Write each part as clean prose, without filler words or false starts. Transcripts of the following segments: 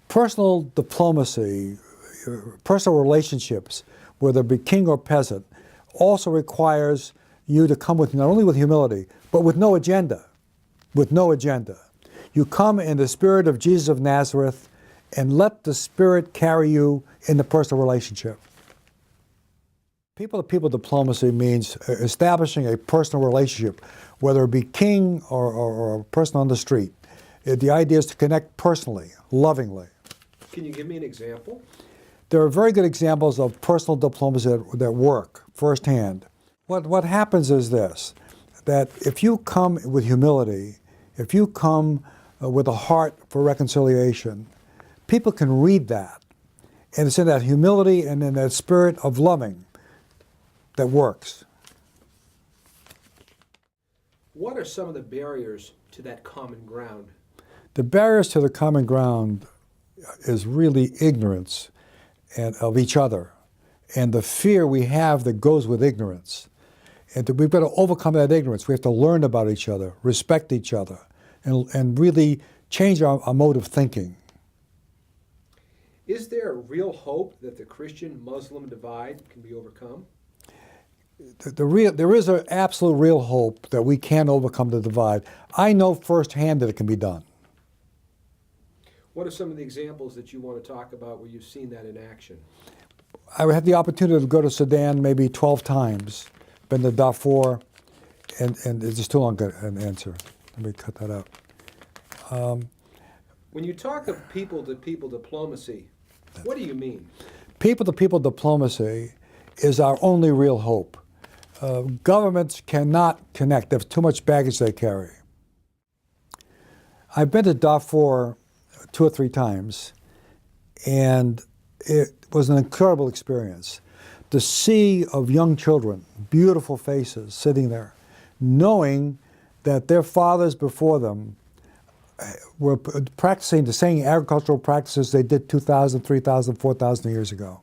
Personal diplomacy, personal relationships, whether it be king or peasant, also requires you to come with not only with humility, but with no agenda. With no agenda. You come in the spirit of Jesus of Nazareth and let the Spirit carry you in the personal relationship. People-to-people diplomacy means establishing a personal relationship, whether it be king or a person on the street. The idea is to connect personally, lovingly. Can you give me an example? There are very good examples of personal diplomacy that work firsthand. What happens is this, that if you come with humility, if you come with a heart for reconciliation, people can read that. And it's in that humility and in that spirit of loving that works. What are some of the barriers to that common ground? The barriers to the common ground is really ignorance of each other and the fear we have that goes with ignorance. And we've got to overcome that ignorance. We have to learn about each other, respect each other, and really change our mode of thinking. Is there a real hope that the Christian-Muslim divide can be overcome? There is an absolute real hope that we can overcome the divide. I know firsthand that it can be done. What are some of the examples that you want to talk about where you've seen that in action? I had the opportunity to go to Sudan maybe 12 times, been to Darfur, and it's just too long an answer. Let me cut that out. When you talk of people-to-people diplomacy, what do you mean? People-to-people diplomacy is our only real hope. Governments cannot connect. There's too much baggage they carry. I've been to Darfur 2 or 3 times, and it was an incredible experience. The sea of young children, beautiful faces sitting there, knowing that their fathers before them were practicing the same agricultural practices they did 2,000, 3,000, 4,000 years ago.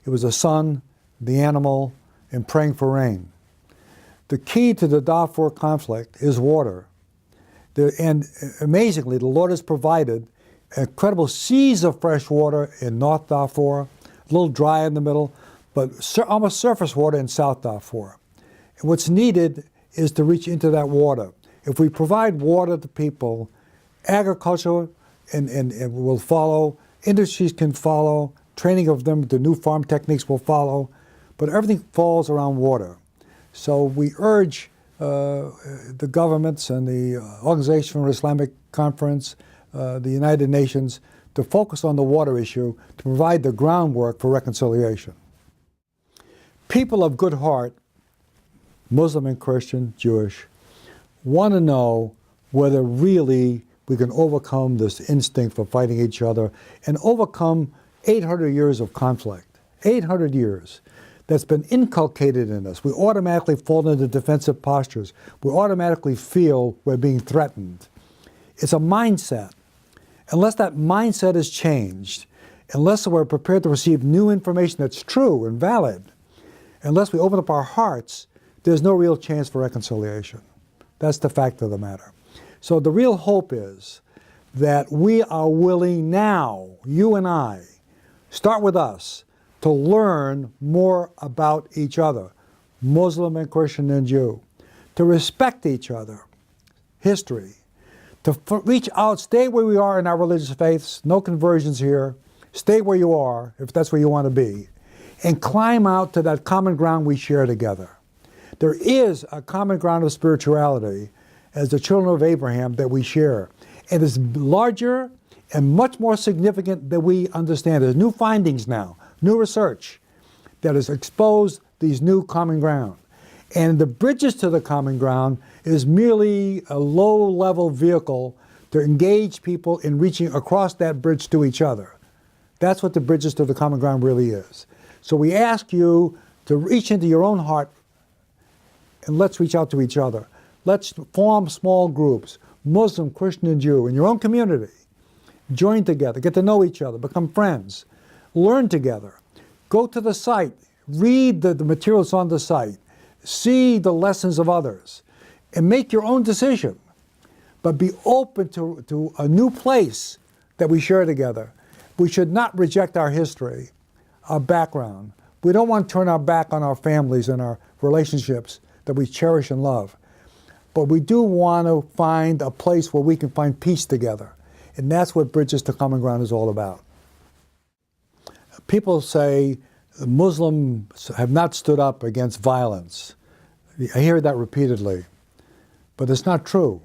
It was the sun, the animal, and praying for rain. The key to the Darfur conflict is water. And amazingly, the Lord has provided incredible seas of fresh water in North Darfur, a little dry in the middle, but almost surface water in South Darfur. And what's needed is to reach into that water. If we provide water to people, agriculture and will follow, industries can follow, training of them, the new farm techniques will follow, but everything falls around water. So we urge the governments and the Organization for Islamic Conference, the United Nations, to focus on the water issue to provide the groundwork for reconciliation. People of good heart, Muslim and Christian, Jewish, want to know whether really we can overcome this instinct for fighting each other and overcome 800 years of conflict, 800 years that's been inculcated in us. We automatically fall into defensive postures. We automatically feel we're being threatened. It's a mindset. Unless that mindset is changed, unless we're prepared to receive new information that's true and valid, unless we open up our hearts, there's no real chance for reconciliation. That's the fact of the matter. So the real hope is that we are willing now, you and I, start with us, to learn more about each other, Muslim and Christian and Jew, to respect each other, history, to reach out, stay where we are in our religious faiths, no conversions here, stay where you are, if that's where you want to be, and climb out to that common ground we share together. There is a common ground of spirituality as the children of Abraham that we share. It is larger and much more significant than we understand. There's new findings now, new research that has exposed these new common ground. And the bridges to the common ground is merely a low-level vehicle to engage people in reaching across that bridge to each other. That's what the bridges to the common ground really is. So we ask you to reach into your own heart and let's reach out to each other. Let's form small groups, Muslim, Christian, and Jew, in your own community. Join together, get to know each other, become friends, learn together. Go to the site, read the materials on the site, see the lessons of others, and make your own decision. But be open to a new place that we share together. We should not reject our history, our background. We don't want to turn our back on our families and our relationships that we cherish and love. But we do want to find a place where we can find peace together. And that's what Bridges to Common Ground is all about. People say Muslims have not stood up against violence. I hear that repeatedly. But it's not true.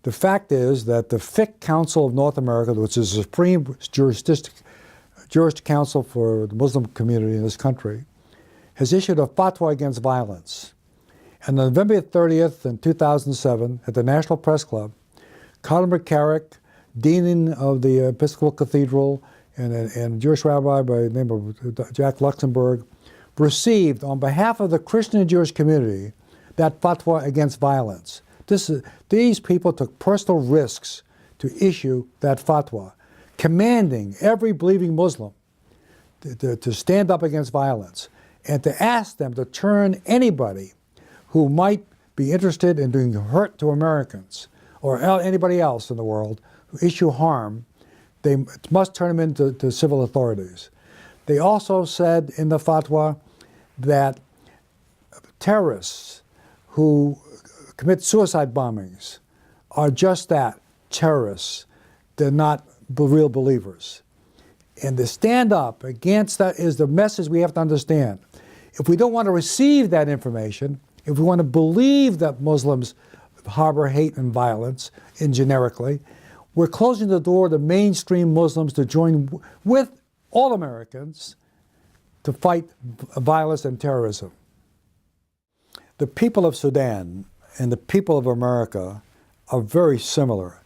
The fact is that the Fiqh Council of North America, which is the supreme jurist council for the Muslim community in this country, has issued a fatwa against violence. And on November 30th in 2007, at the National Press Club, Carter McCarrick, Dean of the Episcopal Cathedral, and a Jewish rabbi by the name of Jack Luxembourg, received, on behalf of the Christian and Jewish community, that fatwa against violence. These people took personal risks to issue that fatwa, commanding every believing Muslim to stand up against violence and to ask them to turn anybody who might be interested in doing hurt to Americans or anybody else in the world who issue harm, they must turn them into civil authorities. They also said in the fatwa that terrorists who commit suicide bombings are just that, terrorists. They're not real believers. And to stand up against that is the message we have to understand. If we don't want to receive that information, if we want to believe that Muslims harbor hate and violence generically, we're closing the door to mainstream Muslims to join with all Americans to fight violence and terrorism. The people of Sudan and the people of America are very similar.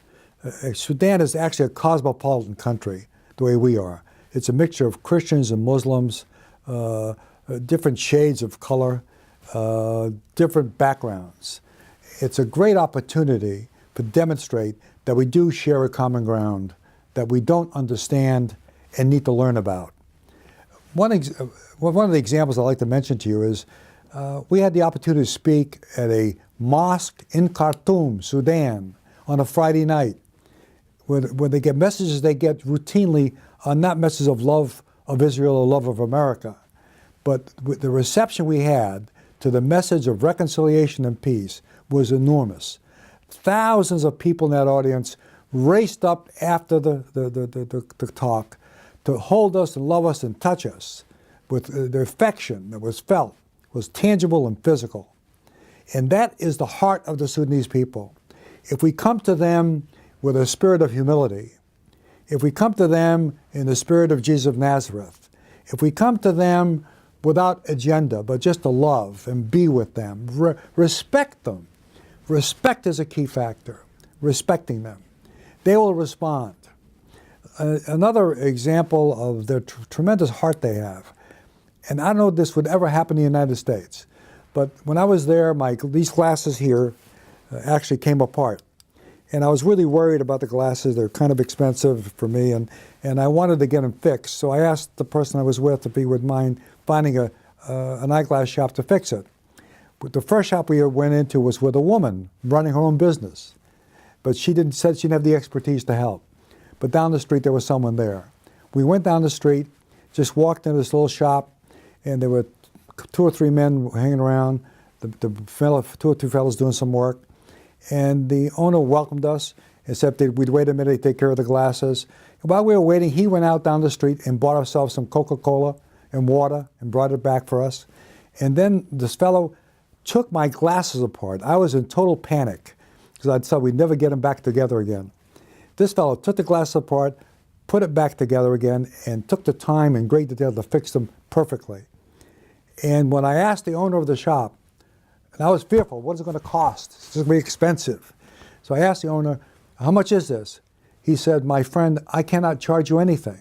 Sudan is actually a cosmopolitan country, the way we are. It's a mixture of Christians and Muslims, different shades of color, different backgrounds. It's a great opportunity to demonstrate that we do share a common ground that we don't understand and need to learn about. One of the examples I'd like to mention to you is we had the opportunity to speak at a mosque in Khartoum, Sudan, on a Friday night. When they get messages they get routinely are not messages of love of Israel or love of America, but the reception we had to the message of reconciliation and peace was enormous. Thousands of people in that audience raced up after the talk to hold us and love us and touch us with the affection that was felt, was tangible and physical. And that is the heart of the Sudanese people. If we come to them with a spirit of humility, if we come to them in the spirit of Jesus of Nazareth, if we come to them without agenda, but just to love and be with them, respect them. Respect is a key factor, respecting them. They will respond. Another example of the tremendous heart they have, and I don't know if this would ever happen in the United States, but when I was there, these glasses here actually came apart. And I was really worried about the glasses. They're kind of expensive for me, and I wanted to get them fixed. So I asked the person I was with if he would mind finding an eyeglass shop to fix it. But the first shop we went into was with a woman running her own business. But she said she didn't have the expertise to help. But down the street, there was someone there. We went down the street, just walked into this little shop, and there were 2 or 3 men hanging around, two or two fellows doing some work. And the owner welcomed us and said we'd wait a minute to take care of the glasses. And while we were waiting, he went out down the street and bought ourselves some Coca-Cola and water and brought it back for us. And then this fellow took my glasses apart. I was in total panic because I thought we'd never get them back together again. This fellow took the glasses apart, put it back together again, and took the time in great detail to fix them perfectly. And when I asked the owner of the shop, and I was fearful, what is it going to cost? It's going to be expensive. So I asked the owner, how much is this? He said, my friend, I cannot charge you anything.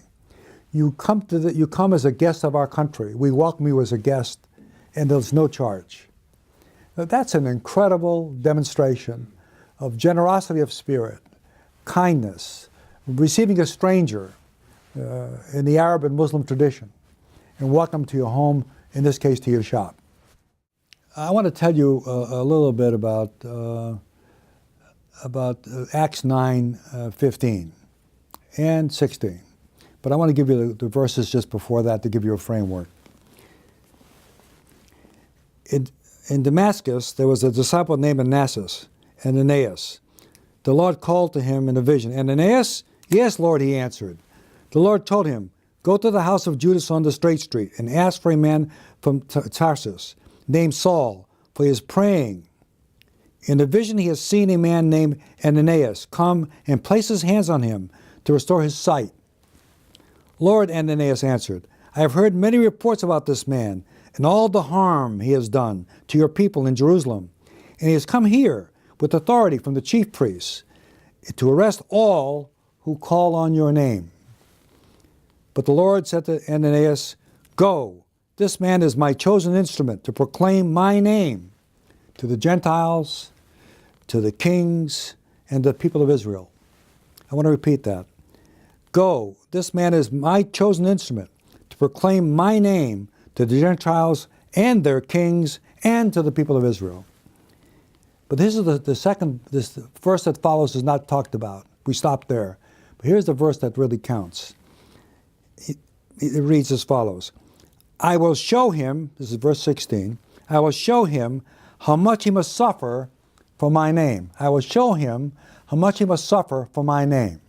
You come as a guest of our country. We welcome you as a guest, and there's no charge. Now, that's an incredible demonstration of generosity of spirit, kindness, receiving a stranger in the Arab and Muslim tradition, and welcome to your home, in this case to your shop. I want to tell you a little bit about Acts 9:15 and 16. But I want to give you the verses just before that to give you a framework. In Damascus, there was a disciple named Ananias. The Lord called to him in a vision. Ananias? Yes, Lord, he answered. The Lord told him, go to the house of Judas on the Straight Street and ask for a man from Tarsus named Saul, for he is praying. In the vision he has seen a man named Ananias come and place his hands on him to restore his sight. Lord, Ananias answered, I have heard many reports about this man and all the harm he has done to your people in Jerusalem. And he has come here with authority from the chief priests to arrest all who call on your name. But the Lord said to Ananias, go, this man is my chosen instrument to proclaim my name to the Gentiles, to the kings, and the people of Israel. I want to repeat that. Go, this man is my chosen instrument to proclaim my name to the Gentiles and their kings and to the people of Israel. But this is this verse that follows is not talked about. We stopped there. But here's the verse that really counts. It reads as follows. I will show him, this is verse 16, I will show him how much he must suffer for my name. I will show him how much he must suffer for my name.